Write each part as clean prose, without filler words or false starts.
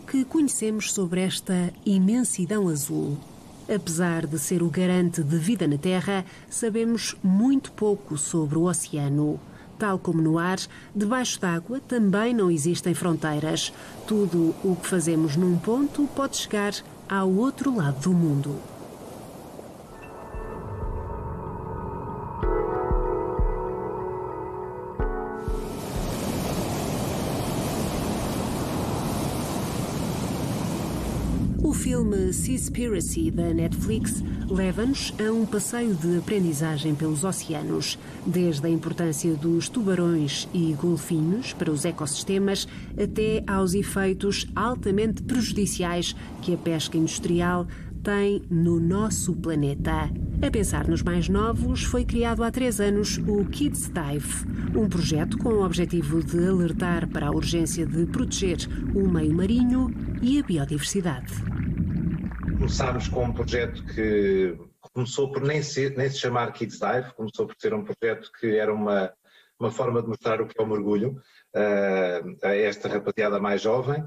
que conhecemos sobre esta imensidão azul? Apesar de ser o garante de vida na Terra, sabemos muito pouco sobre o oceano. Tal como no ar, debaixo d'água também não existem fronteiras. Tudo o que fazemos num ponto pode chegar ao outro lado do mundo. O filme Seaspiracy, da Netflix, leva-nos a um passeio de aprendizagem pelos oceanos, desde a importância dos tubarões e golfinhos para os ecossistemas até aos efeitos altamente prejudiciais que a pesca industrial tem no nosso planeta. A pensar nos mais novos, foi criado há 3 anos o Kids Dive, um projeto com o objetivo de alertar para a urgência de proteger o meio marinho e a biodiversidade. Começámos com um projeto que começou por nem se chamar Kids Dive, começou por ser um projeto que era uma forma de mostrar o que é o mergulho a esta rapaziada mais jovem,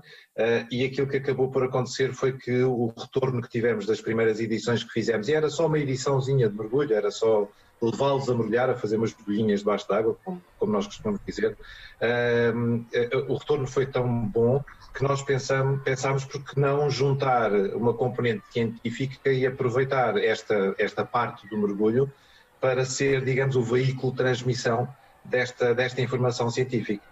e aquilo que acabou por acontecer foi que o retorno que tivemos das primeiras edições que fizemos, e era só uma ediçãozinha de mergulho, era só levá-los a mergulhar, a fazer umas bolinhas debaixo d'água, como nós costumamos dizer, o retorno foi tão bom que nós pensámos por que não juntar uma componente científica e aproveitar esta parte do mergulho para ser, digamos, o veículo de transmissão desta informação científica.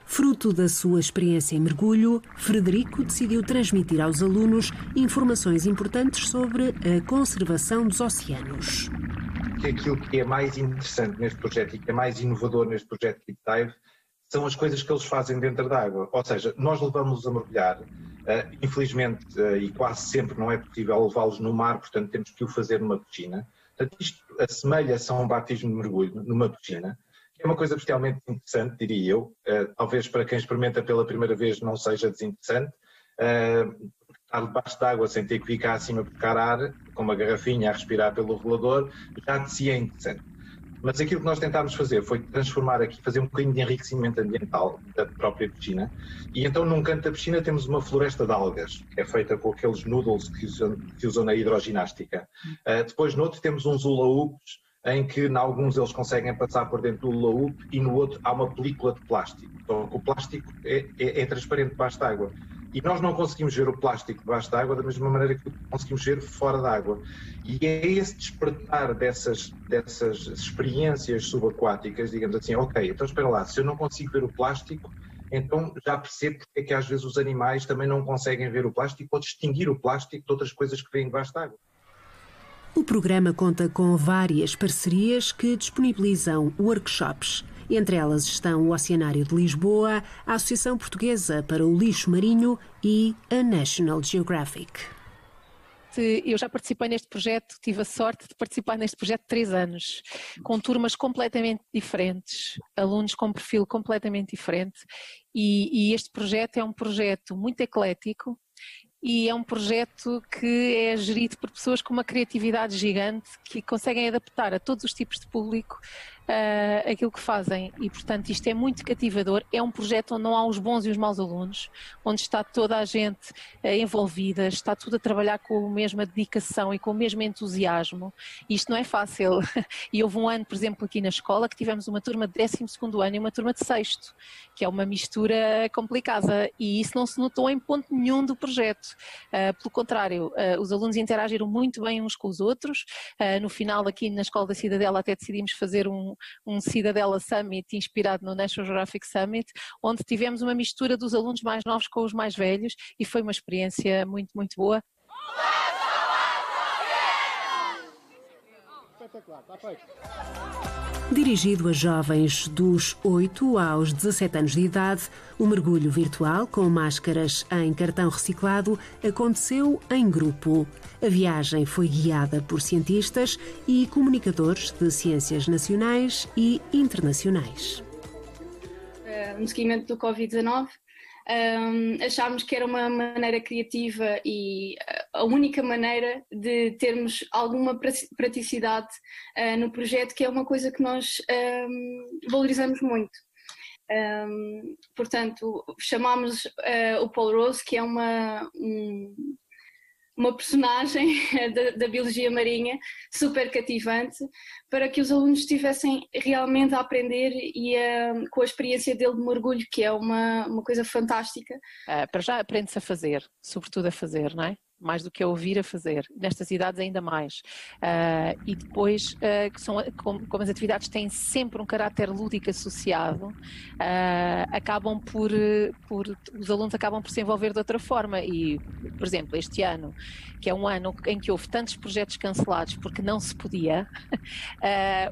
Fruto da sua experiência em mergulho, Frederico decidiu transmitir aos alunos informações importantes sobre a conservação dos oceanos. Aquilo que é mais interessante neste projeto e que é mais inovador neste projeto Kids Dive são as coisas que eles fazem dentro da água. Ou seja, nós levamos-los a mergulhar, infelizmente, e quase sempre não é possível levá-los no mar, portanto temos que o fazer numa piscina. Portanto, isto assemelha-se a um batismo de mergulho numa piscina, que é uma coisa bestialmente interessante, diria eu. Talvez para quem experimenta pela primeira vez não seja desinteressante. Estar debaixo d'água sem ter que ficar acima a buscar ar, com uma garrafinha a respirar pelo regulador, já de si é interessante. Mas aquilo que nós tentámos fazer foi transformar aqui, fazer um bocadinho de enriquecimento ambiental da própria piscina. E então num canto da piscina temos uma floresta de algas, que é feita com aqueles noodles que usam na hidroginástica. Depois no outro temos uns hula-hoops, em que em alguns eles conseguem passar por dentro do hula-hoop e no outro há uma película de plástico. Então o plástico é transparente debaixo d'água. E nós não conseguimos ver o plástico debaixo d'água da mesma maneira que conseguimos ver fora d'água. E é esse despertar dessas experiências subaquáticas, digamos assim, ok, então espera lá, se eu não consigo ver o plástico, então já percebo porque é que às vezes os animais também não conseguem ver o plástico ou distinguir o plástico de outras coisas que vêm debaixo d'água. O programa conta com várias parcerias que disponibilizam workshops. Entre elas estão o Oceanário de Lisboa, a Associação Portuguesa para o Lixo Marinho e a National Geographic. Eu já participei neste projeto, tive a sorte de participar neste projeto 3 anos, com turmas completamente diferentes, alunos com perfil completamente diferente, e este projeto é um projeto muito eclético e é um projeto que é gerido por pessoas com uma criatividade gigante que conseguem adaptar a todos os tipos de público aquilo que fazem, e portanto isto é muito cativador. É um projeto onde não há os bons e os maus alunos, onde está toda a gente envolvida, está tudo a trabalhar com a mesma dedicação e com o mesmo entusiasmo. Isto não é fácil, e houve um ano, por exemplo, aqui na escola que tivemos uma turma de 12º ano e uma turma de 6º, que é uma mistura complicada, e isso não se notou em ponto nenhum do projeto. Pelo contrário, os alunos interagiram muito bem uns com os outros. No final, aqui na Escola da Cidadela, até decidimos fazer um Cidadela Summit inspirado no National Geographic Summit, onde tivemos uma mistura dos alunos mais novos com os mais velhos, e foi uma experiência muito, muito boa. Dirigido a jovens dos 8 aos 17 anos de idade, o mergulho virtual com máscaras em cartão reciclado aconteceu em grupo. A viagem foi guiada por cientistas e comunicadores de ciências nacionais e internacionais. No seguimento do Covid-19, achámos que era uma maneira criativa e a única maneira de termos alguma praticidade no projeto, que é uma coisa que nós valorizamos muito. Portanto, chamámos o Paul Rose, que é uma personagem da biologia marinha super cativante, para que os alunos estivessem realmente a aprender e com a experiência dele de mergulho, que é uma coisa fantástica. Para já aprende-se a fazer, sobretudo a fazer, não é? Mais do que a ouvir, a fazer, nestas idades ainda mais. E depois, como as atividades têm sempre um caráter lúdico associado, os alunos acabam por se envolver de outra forma. E, por exemplo, este ano, que é um ano em que houve tantos projetos cancelados porque não se podia,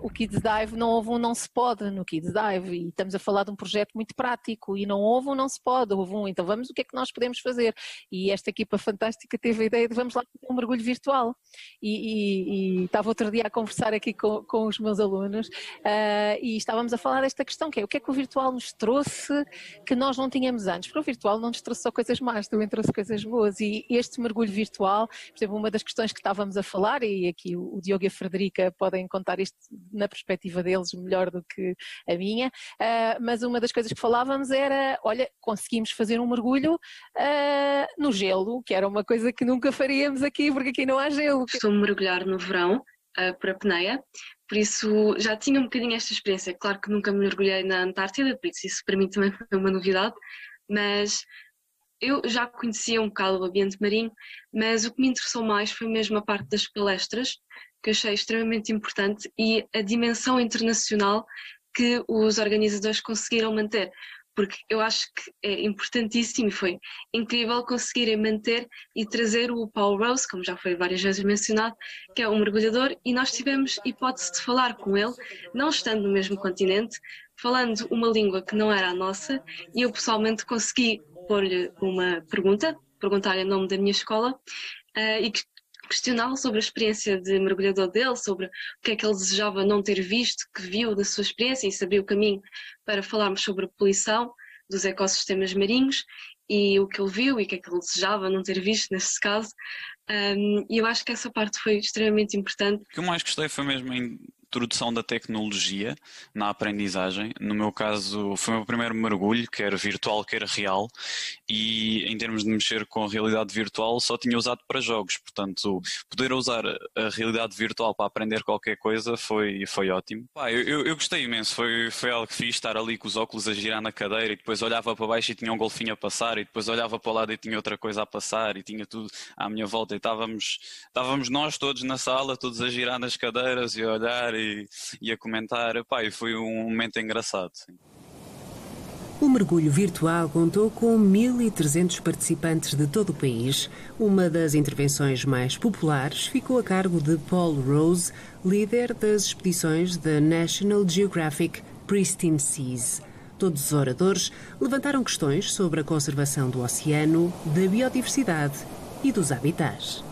o Kids Dive, não houve um não se pode no Kids Dive, e estamos a falar de um projeto muito prático, e não houve um não se pode, houve um, então vamos, o que é que nós podemos fazer? E esta equipa fantástica teve a ideia de vamos lá fazer um mergulho virtual, e estava outro dia a conversar aqui com os meus alunos, e estávamos a falar desta questão, que é o que é que o virtual nos trouxe que nós não tínhamos antes, porque o virtual não nos trouxe só coisas más, também trouxe coisas boas, e este mergulho virtual, por exemplo, uma das questões que estávamos a falar, e aqui o Diogo e a Frederica podem contar isto na perspectiva deles melhor do que a minha, mas uma das coisas que falávamos era, olha, conseguimos fazer um mergulho no gelo, que era uma coisa que nunca faríamos aqui, porque aqui não há gelo. Costumo mergulhar no verão, por apneia, por isso já tinha um bocadinho esta experiência. Claro que nunca mergulhei na Antártida, por isso para mim também foi uma novidade, mas eu já conhecia um bocado o ambiente marinho, mas o que me interessou mais foi mesmo a parte das palestras, que achei extremamente importante, e a dimensão internacional que os organizadores conseguiram manter, porque eu acho que é importantíssimo e foi incrível conseguirem manter e trazer o Paul Rose, como já foi várias vezes mencionado, que é um mergulhador, e nós tivemos hipótese de falar com ele, não estando no mesmo continente, falando uma língua que não era a nossa, e eu pessoalmente consegui pôr-lhe uma pergunta, perguntar-lhe o nome da minha escola, e questioná-lo sobre a experiência de mergulhador dele, sobre o que é que ele desejava não ter visto, que viu da sua experiência, e sabia o caminho para falarmos sobre a poluição dos ecossistemas marinhos e o que ele viu e o que é que ele desejava não ter visto neste caso. E eu acho que essa parte foi extremamente importante. O que eu mais gostei foi mesmo a introdução da tecnologia na aprendizagem. No meu caso foi o meu primeiro mergulho, quer virtual, quer real, e em termos de mexer com a realidade virtual só tinha usado para jogos, portanto poder usar a realidade virtual para aprender qualquer coisa foi ótimo. Eu gostei imenso, foi algo que fiz, estar ali com os óculos a girar na cadeira, e depois olhava para baixo e tinha um golfinho a passar, e depois olhava para o lado e tinha outra coisa a passar, e tinha tudo à minha volta, e estávamos nós todos na sala, todos a girar nas cadeiras e a olhar e a comentar. E foi um momento engraçado. Sim. O mergulho virtual contou com 1.300 participantes de todo o país. Uma das intervenções mais populares ficou a cargo de Paul Rose, líder das expedições da National Geographic Pristine Seas. Todos os oradores levantaram questões sobre a conservação do oceano, da biodiversidade e dos habitats.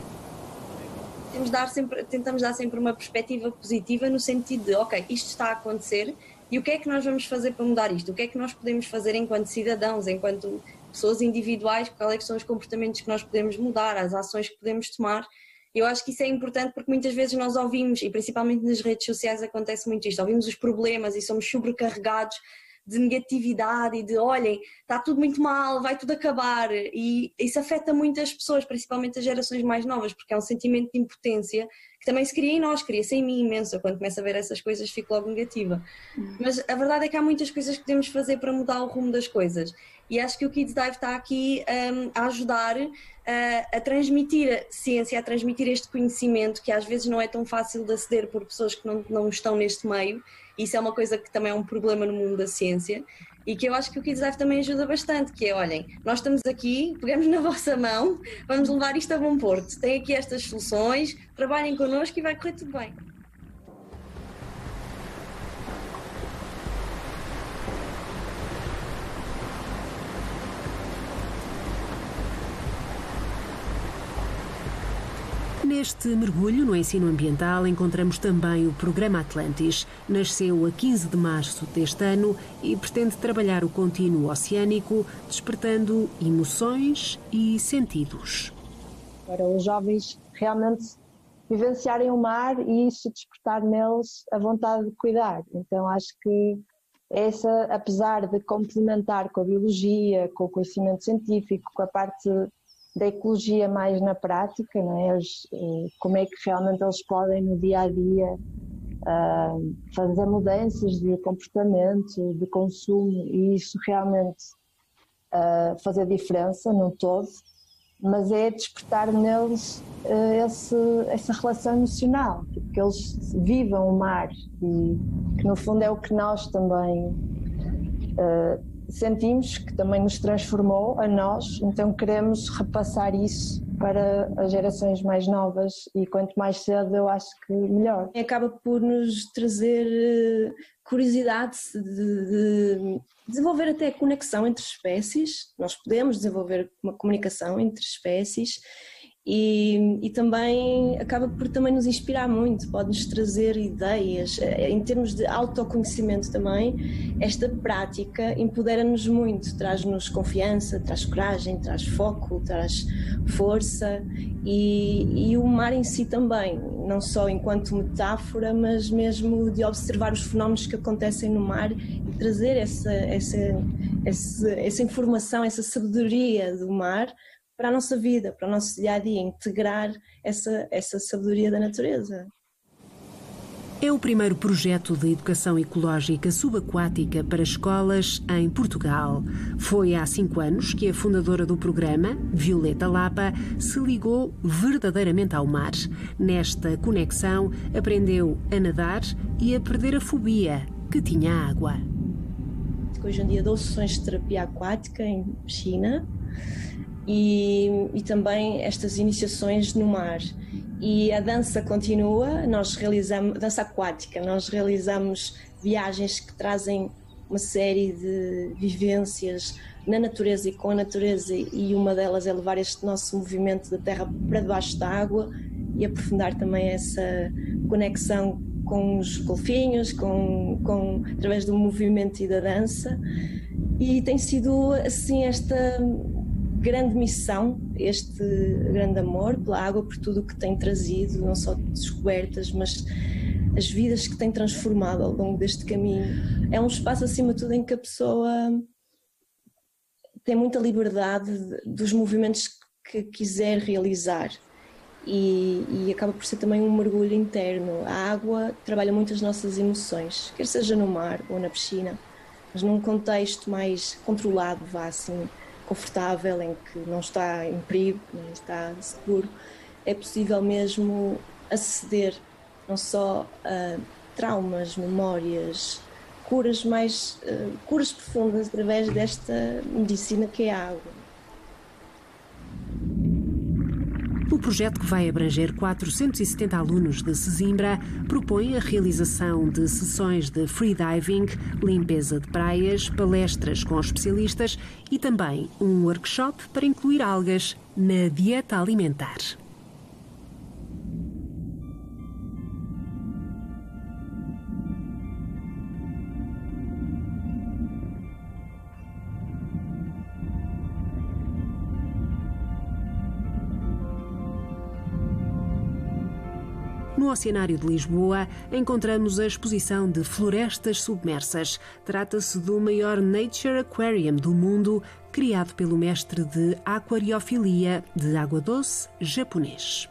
Tentamos dar sempre uma perspectiva positiva, no sentido de, ok, isto está a acontecer, e o que é que nós vamos fazer para mudar isto? O que é que nós podemos fazer enquanto cidadãos, enquanto pessoas individuais? Quais são os comportamentos que nós podemos mudar, as ações que podemos tomar? Eu acho que isso é importante, porque muitas vezes nós ouvimos, e principalmente nas redes sociais acontece muito isto, ouvimos os problemas e somos sobrecarregados de negatividade e de, olhem, está tudo muito mal, vai tudo acabar, e isso afeta muito as pessoas, principalmente as gerações mais novas, porque é um sentimento de impotência que também se cria em nós, cria-se em mim imenso. Eu, quando começo a ver essas coisas, fico logo negativa. Mas a verdade é que há muitas coisas que podemos fazer para mudar o rumo das coisas, e acho que o Kids Dive está aqui a ajudar a transmitir a ciência, a transmitir este conhecimento que às vezes não é tão fácil de aceder por pessoas que não estão neste meio. Isso é uma coisa que também é um problema no mundo da ciência, e que eu acho que o Kids Dive também ajuda bastante, que é, olhem, nós estamos aqui, pegamos na vossa mão, vamos levar isto a bom porto, tem aqui estas soluções, trabalhem connosco e vai correr tudo bem. Neste mergulho no ensino ambiental encontramos também o Programa Atlantis. Nasceu a 15 de março deste ano e pretende trabalhar o contínuo oceânico, despertando emoções e sentidos. Para os jovens realmente vivenciarem o mar e isso despertar neles a vontade de cuidar. Então acho que essa, apesar de complementar com a biologia, com o conhecimento científico, com a parte da ecologia mais na prática, não é? Como é que realmente eles podem no dia a dia fazer mudanças de comportamento, de consumo, e isso realmente fazer diferença no todo, mas é despertar neles essa relação emocional, que eles vivam o mar, e que no fundo é o que nós também sentimos, que também nos transformou a nós, então queremos repassar isso para as gerações mais novas, e quanto mais cedo eu acho que melhor. Acaba por nos trazer curiosidade de desenvolver até conexão entre espécies. Nós podemos desenvolver uma comunicação entre espécies e também acaba por também nos inspirar muito, pode-nos trazer ideias. Em termos de autoconhecimento também, esta prática empodera-nos muito, traz-nos confiança, traz coragem, traz foco, traz força, e o mar em si também, não só enquanto metáfora, mas mesmo de observar os fenómenos que acontecem no mar e trazer essa informação, essa sabedoria do mar para a nossa vida, para o nosso dia-a-dia, integrar essa sabedoria da natureza. É o primeiro projeto de educação ecológica subaquática para escolas em Portugal. Foi há 5 anos que a fundadora do programa, Violeta Lapa, se ligou verdadeiramente ao mar. Nesta conexão, aprendeu a nadar e a perder a fobia que tinha à água. Hoje em dia dou sessões de terapia aquática em piscina, e também estas iniciações no mar. E a dança continua, nós realizamos dança aquática, nós realizamos viagens que trazem uma série de vivências na natureza e com a natureza, e uma delas é levar este nosso movimento da terra para debaixo da água e aprofundar também essa conexão com os golfinhos, através do movimento e da dança. E tem sido assim esta grande missão, este grande amor pela água, por tudo o que tem trazido, não só descobertas, mas as vidas que tem transformado ao longo deste caminho. É um espaço, acima de tudo, em que a pessoa tem muita liberdade dos movimentos que quiser realizar, e acaba por ser também um mergulho interno. A água trabalha muito as nossas emoções, quer seja no mar ou na piscina, mas num contexto mais controlado, confortável, em que não está em perigo, nem está seguro, é possível mesmo aceder não só a traumas, memórias, curas profundas através desta medicina que é a água. O projeto, que vai abranger 470 alunos de Sesimbra, propõe a realização de sessões de freediving, limpeza de praias, palestras com especialistas e também um workshop para incluir algas na dieta alimentar. No Oceanário de Lisboa, encontramos a exposição de florestas submersas. Trata-se do maior Nature Aquarium do mundo, criado pelo mestre de aquariofilia de água doce japonês.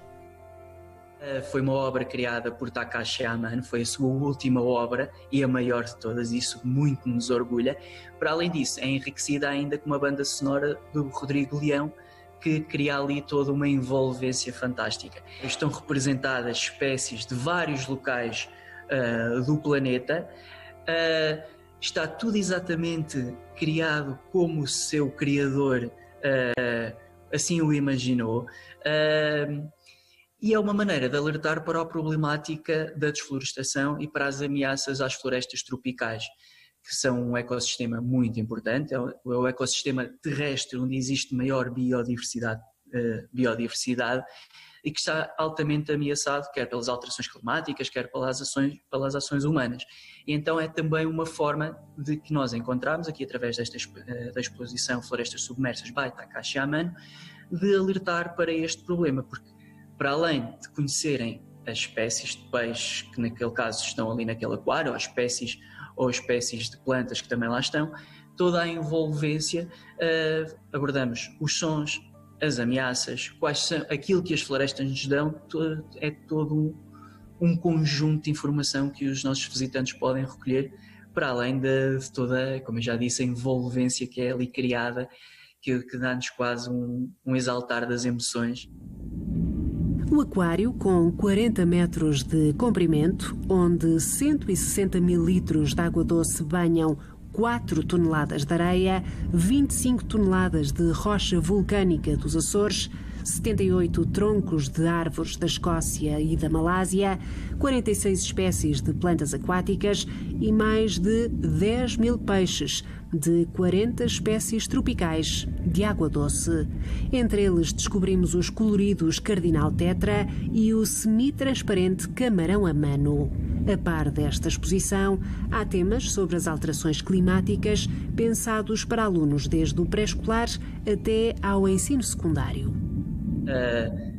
Foi uma obra criada por Takashi Amano, foi a sua última obra e a maior de todas, isso muito nos orgulha. Para além disso, é enriquecida ainda com uma banda sonora do Rodrigo Leão, que cria ali toda uma envolvência fantástica. Estão representadas espécies de vários locais do planeta. Está tudo exatamente criado como o seu criador assim o imaginou. E é uma maneira de alertar para a problemática da desflorestação e para as ameaças às florestas tropicais, que são um ecossistema muito importante, é o ecossistema terrestre onde existe maior biodiversidade e que está altamente ameaçado, quer pelas alterações climáticas, quer pelas ações humanas. E então é também uma forma de que nós encontramos, aqui através da exposição Florestas Submersas by Takashi Amano, de alertar para este problema, porque para além de conhecerem as espécies de peixes que naquele caso estão ali naquele aquário, ou as espécies ou espécies de plantas que também lá estão, toda a envolvência, abordamos os sons, as ameaças, quais são, aquilo que as florestas nos dão, é todo um conjunto de informação que os nossos visitantes podem recolher, para além de toda, como eu já disse, a envolvência que é ali criada, que dá-nos quase um exaltar das emoções. O aquário, com 40 metros de comprimento, onde 160 mil litros de água doce banham 4 toneladas de areia, 25 toneladas de rocha vulcânica dos Açores, 78 troncos de árvores da Escócia e da Malásia, 46 espécies de plantas aquáticas e mais de 10 mil peixes de 40 espécies tropicais de água doce. Entre eles descobrimos os coloridos cardinal tetra e o semi-transparente camarão amano. A par desta exposição, há temas sobre as alterações climáticas pensados para alunos desde o pré-escolar até ao ensino secundário.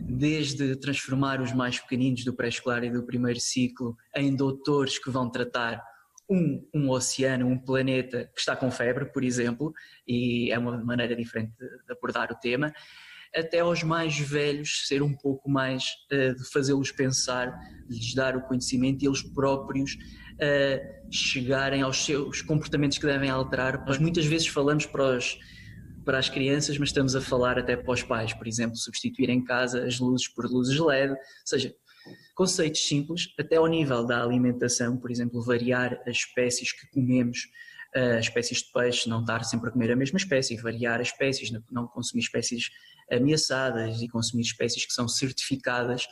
Desde transformar os mais pequeninos do pré-escolar e do primeiro ciclo em doutores que vão tratar um oceano, um planeta que está com febre, por exemplo, e é uma maneira diferente de abordar o tema, até aos mais velhos ser um pouco mais de fazê-los pensar, lhes dar o conhecimento e eles próprios chegarem aos seus comportamentos que devem alterar. Nós muitas vezes falamos para as crianças, mas estamos a falar até para os pais, por exemplo, substituir em casa as luzes por luzes LED, ou seja, conceitos simples, até ao nível da alimentação, por exemplo, variar as espécies que comemos, as espécies de peixe, não estar sempre a comer a mesma espécie, variar as espécies, não consumir espécies ameaçadas e consumir espécies que são certificadas,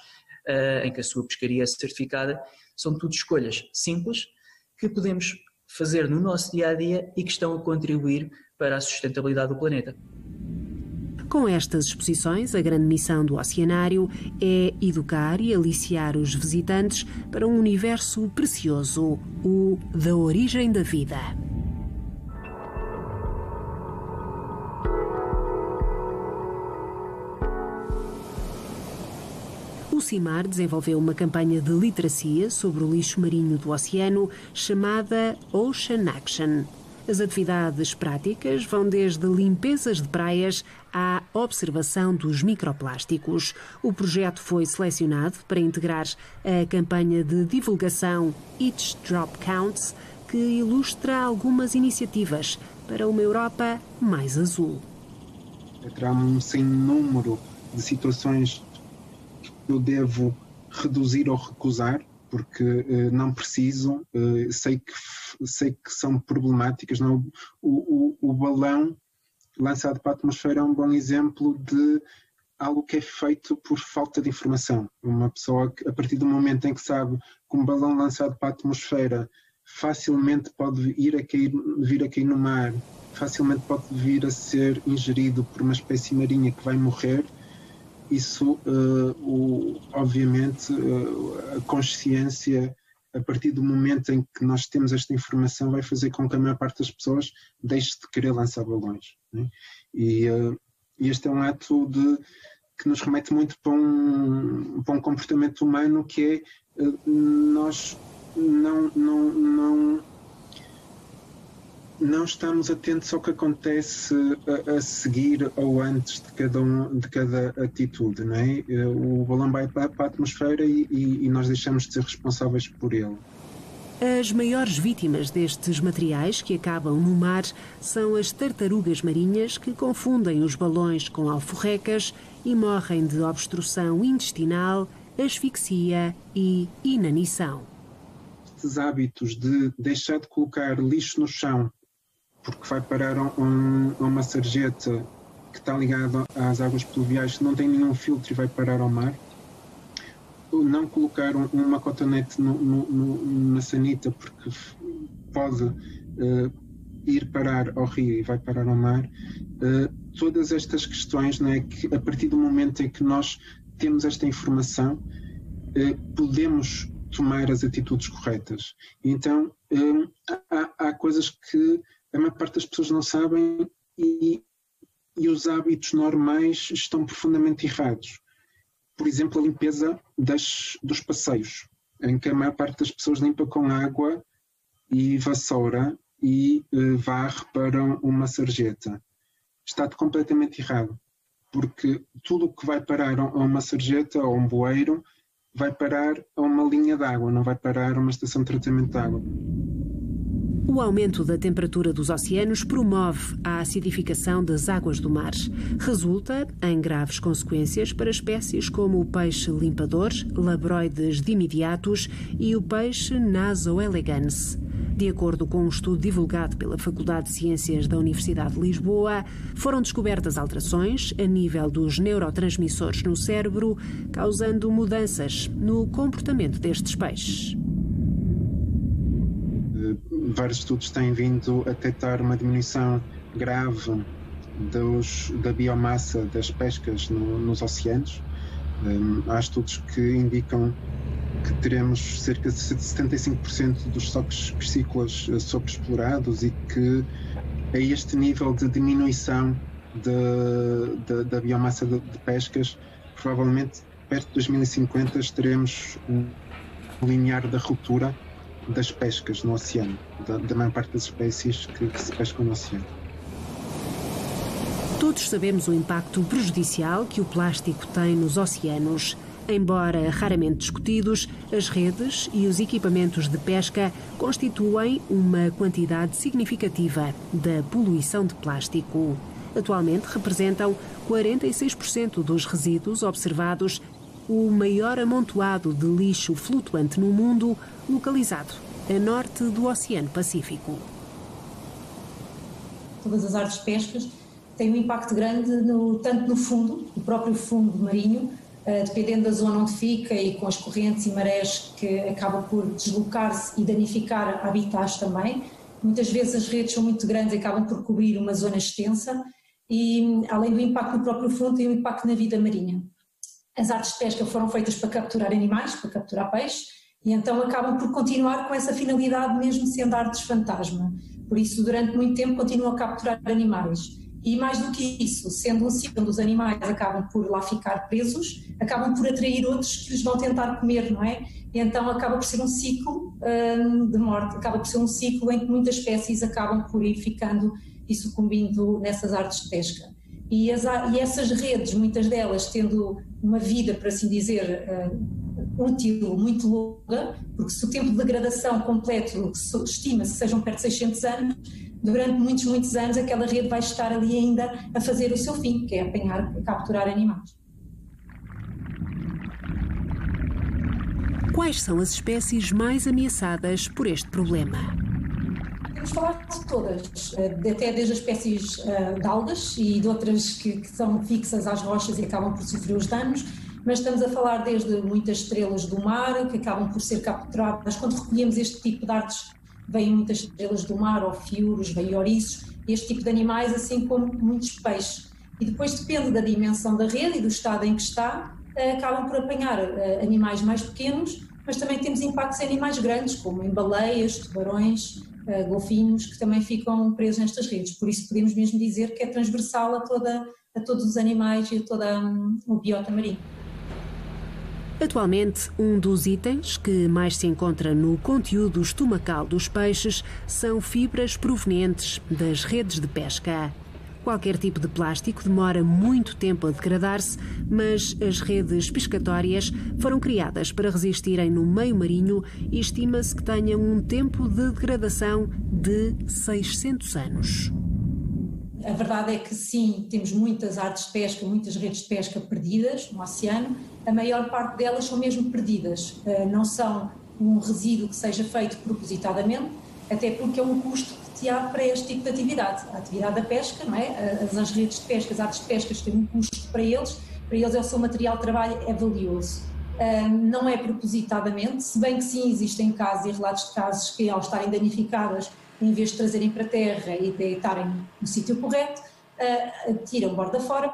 em que a sua pescaria é certificada, são tudo escolhas simples que podemos fazer no nosso dia-a-dia e que estão a contribuir para a sustentabilidade do planeta. Com estas exposições, a grande missão do Oceanário é educar e aliciar os visitantes para um universo precioso, o da origem da vida. O CIMAR desenvolveu uma campanha de literacia sobre o lixo marinho do oceano chamada Ocean Action. As atividades práticas vão desde limpezas de praias à observação dos microplásticos. O projeto foi selecionado para integrar a campanha de divulgação Each Drop Counts, que ilustra algumas iniciativas para uma Europa mais azul. Terá um sem número de situações que eu devo reduzir ou recusar, porque não preciso, sei que são problemáticas. Não? O balão lançado para a atmosfera é um bom exemplo de algo que é feito por falta de informação. Uma pessoa que, a partir do momento em que sabe que um balão lançado para a atmosfera facilmente pode vir a cair no mar, facilmente pode vir a ser ingerido por uma espécie marinha que vai morrer, isso, obviamente, a consciência, a partir do momento em que nós temos esta informação, vai fazer com que a maior parte das pessoas deixe de querer lançar balões. Né? E este é um ato que nos remete muito para um comportamento humano, que é nós não estamos atentos ao que acontece a seguir ou antes de cada atitude, não é? O balão vai para a atmosfera e nós deixamos de ser responsáveis por ele. As maiores vítimas destes materiais que acabam no mar são as tartarugas marinhas, que confundem os balões com alforrecas e morrem de obstrução intestinal, asfixia e inanição. Estes hábitos de deixar de colocar lixo no chão porque vai parar a uma sarjeta que está ligada às águas pluviais, que não tem nenhum filtro e vai parar ao mar. Não colocar uma cotonete na sanita porque pode ir parar ao rio e vai parar ao mar. Todas estas questões, não é, que a partir do momento em que nós temos esta informação, podemos tomar as atitudes corretas. Então, há coisas que a maior parte das pessoas não sabem e os hábitos normais estão profundamente errados. Por exemplo, a limpeza dos passeios, em que a maior parte das pessoas limpa com água e vassoura e varre para uma sarjeta. Está completamente errado, porque tudo o que vai parar a uma sarjeta ou um bueiro vai parar a uma linha de água, não vai parar a uma estação de tratamento de água. O aumento da temperatura dos oceanos promove a acidificação das águas do mar. Resulta em graves consequências para espécies como o peixe limpador, Labroides dimidiatus e o peixe Naso elegans. De acordo com um estudo divulgado pela Faculdade de Ciências da Universidade de Lisboa, foram descobertas alterações a nível dos neurotransmissores no cérebro, causando mudanças no comportamento destes peixes. Vários estudos têm vindo a detectar uma diminuição grave da biomassa das pescas nos oceanos. Há estudos que indicam que teremos cerca de 75% dos estoques piscícolas sobreexplorados e que a este nível de diminuição da biomassa de pescas, provavelmente perto de 2050 estaremos um limiar da ruptura das pescas no oceano, da maior parte das espécies que se pescam no oceano. Todos sabemos o impacto prejudicial que o plástico tem nos oceanos. Embora raramente discutidos, as redes e os equipamentos de pesca constituem uma quantidade significativa da poluição de plástico. Atualmente representam 46% dos resíduos observados, o maior amontoado de lixo flutuante no mundo, localizado a norte do Oceano Pacífico. Todas as artes de pescas têm um impacto grande tanto no fundo, no próprio fundo marinho, dependendo da zona onde fica e com as correntes e marés que acaba por deslocar-se e danificar habitats também. Muitas vezes as redes são muito grandes e acabam por cobrir uma zona extensa e, além do impacto no próprio fundo, tem um impacto na vida marinha. As artes de pesca foram feitas para capturar animais, para capturar peixe, e então acabam por continuar com essa finalidade mesmo sendo artes fantasma. Por isso, durante muito tempo, continuam a capturar animais. E mais do que isso, sendo um ciclo onde os animais acabam por lá ficar presos, acabam por atrair outros que os vão tentar comer, não é? E então acaba por ser um ciclo de morte, acaba por ser um ciclo em que muitas espécies acabam por ir ficando e sucumbindo nessas artes de pesca. E essas redes, muitas delas tendo uma vida, por assim dizer, útil muito longa, porque se o tempo de degradação completo estima-se sejam perto de 600 anos, durante muitos anos aquela rede vai estar ali ainda a fazer o seu fim, que é apanhar, capturar animais. Quais são as espécies mais ameaçadas por este problema? Podemos falar de todas, até desde as espécies de algas e de outras que são fixas às rochas e acabam por sofrer os danos, mas estamos a falar desde muitas estrelas do mar que acabam por ser capturadas. Quando recolhemos este tipo de artes, vêm muitas estrelas do mar, ou fiuros, vêm ouriços, este tipo de animais, assim como muitos peixes. E depois depende da dimensão da rede e do estado em que está, acabam por apanhar animais mais pequenos, mas também temos impactos em animais grandes, como em baleias, tubarões, golfinhos, que também ficam presos nestas redes. Por isso podemos mesmo dizer que é transversal a todos os animais e a todo o biota marinho. Atualmente, um dos itens que mais se encontra no conteúdo estomacal dos peixes são fibras provenientes das redes de pesca. Qualquer tipo de plástico demora muito tempo a degradar-se, mas as redes pescatórias foram criadas para resistirem no meio marinho e estima-se que tenham um tempo de degradação de 600 anos. A verdade é que sim, temos muitas artes de pesca, muitas redes de pesca perdidas no oceano. A maior parte delas são mesmo perdidas, não são um resíduo que seja feito propositadamente, até porque é um custo que há para este tipo de atividade. A atividade da pesca, não é? As redes de pesca, as artes de pesca têm um custo para eles é o seu material de trabalho é valioso. Não é propositadamente, se bem que sim existem casos e relatos de casos que ao estarem danificadas, em vez de trazerem para a terra e deitarem no sítio correto, tiram borda fora,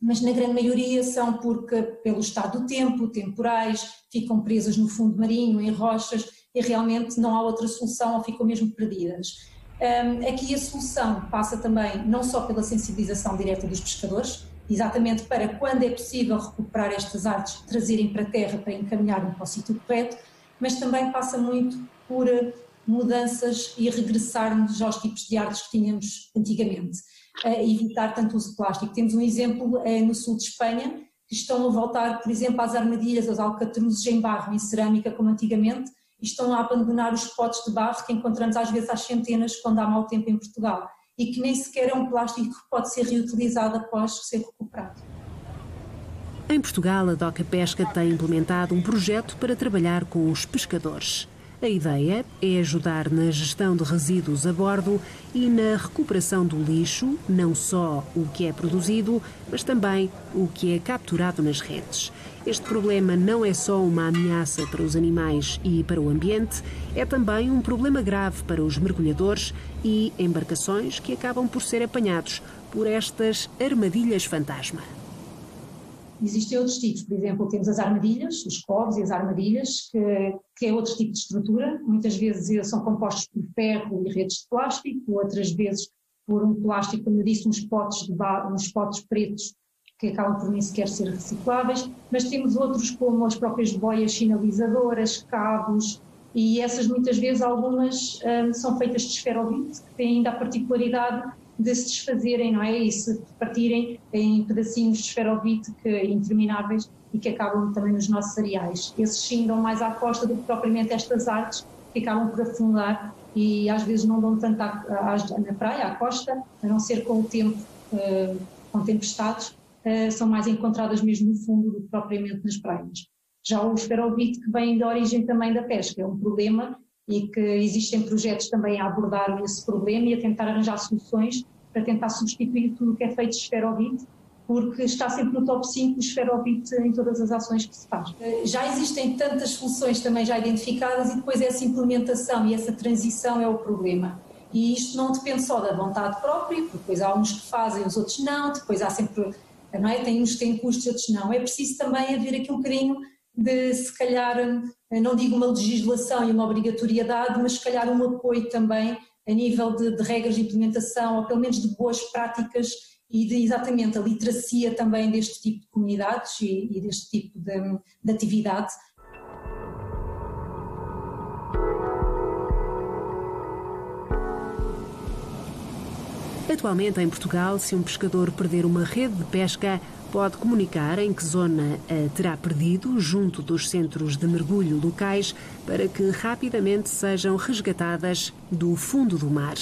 mas na grande maioria são porque, pelo estado do tempo, temporais, ficam presas no fundo marinho, em rochas, e realmente não há outra solução ou ficam mesmo perdidas. Aqui a solução passa também não só pela sensibilização direta dos pescadores, exatamente para, quando é possível recuperar estas artes, trazerem para a terra para encaminharem para o sítio correto, mas também passa muito por mudanças e regressarmos aos tipos de artes que tínhamos antigamente, evitar tanto o uso de plástico. Temos um exemplo no sul de Espanha, que estão a voltar, por exemplo, às armadilhas, aos alcatruzes em barro, em cerâmica, como antigamente, e estão a abandonar os potes de barro que encontramos às vezes às centenas quando há mau tempo em Portugal, e que nem sequer é um plástico que pode ser reutilizado após ser recuperado. Em Portugal, a DOCA Pesca tem implementado um projeto para trabalhar com os pescadores. A ideia é ajudar na gestão de resíduos a bordo e na recuperação do lixo, não só o que é produzido, mas também o que é capturado nas redes. Este problema não é só uma ameaça para os animais e para o ambiente, é também um problema grave para os mergulhadores e embarcações que acabam por ser apanhados por estas armadilhas fantasma. Existem outros tipos, por exemplo, temos as armadilhas, os covos e as armadilhas, que é outro tipo de estrutura. Muitas vezes eles são compostos por ferro e redes de plástico, outras vezes por um plástico, como eu disse, uns potes pretos que acabam por nem sequer ser recicláveis, mas temos outros como as próprias boias sinalizadoras, cabos, e essas muitas vezes algumas são feitas de esferovite, que têm ainda a particularidade de se desfazerem, não é? E se partirem em pedacinhos de esferovite intermináveis e que acabam também nos nossos areais. Esses sim dão mais à costa do que propriamente estas artes que acabam por afundar e às vezes não dão tanto na praia, à costa, a não ser com o tempo, com tempestades, são mais encontradas mesmo no fundo do que propriamente nas praias. Já o esferovite, que vem da origem também da pesca, é um problema e que existem projetos também a abordar esse problema e a tentar arranjar soluções para tentar substituir tudo o que é feito de esferovite, porque está sempre no top 5 o esferovite em todas as ações que se faz. Já existem tantas soluções também já identificadas e depois essa implementação e essa transição é o problema. E isto não depende só da vontade própria, porque depois há uns que fazem, os outros não, depois há sempre, não é? Tem uns que têm custos, outros não. É preciso também haver aqui um bocadinho de, se calhar, não digo uma legislação e uma obrigatoriedade, mas se calhar um apoio também a nível de regras de implementação, ou pelo menos de boas práticas e de exatamente a literacia também deste tipo de comunidades e deste tipo de atividade. Atualmente em Portugal, se um pescador perder uma rede de pesca, pode comunicar em que zona a terá perdido junto dos centros de mergulho locais para que rapidamente sejam resgatadas do fundo do mar.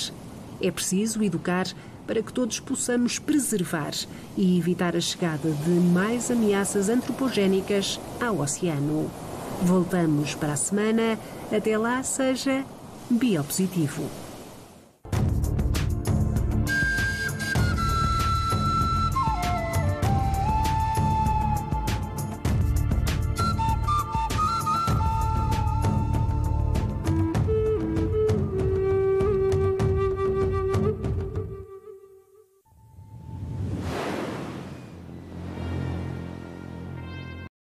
É preciso educar para que todos possamos preservar e evitar a chegada de mais ameaças antropogénicas ao oceano. Voltamos para a semana. Até lá, seja biopositivo.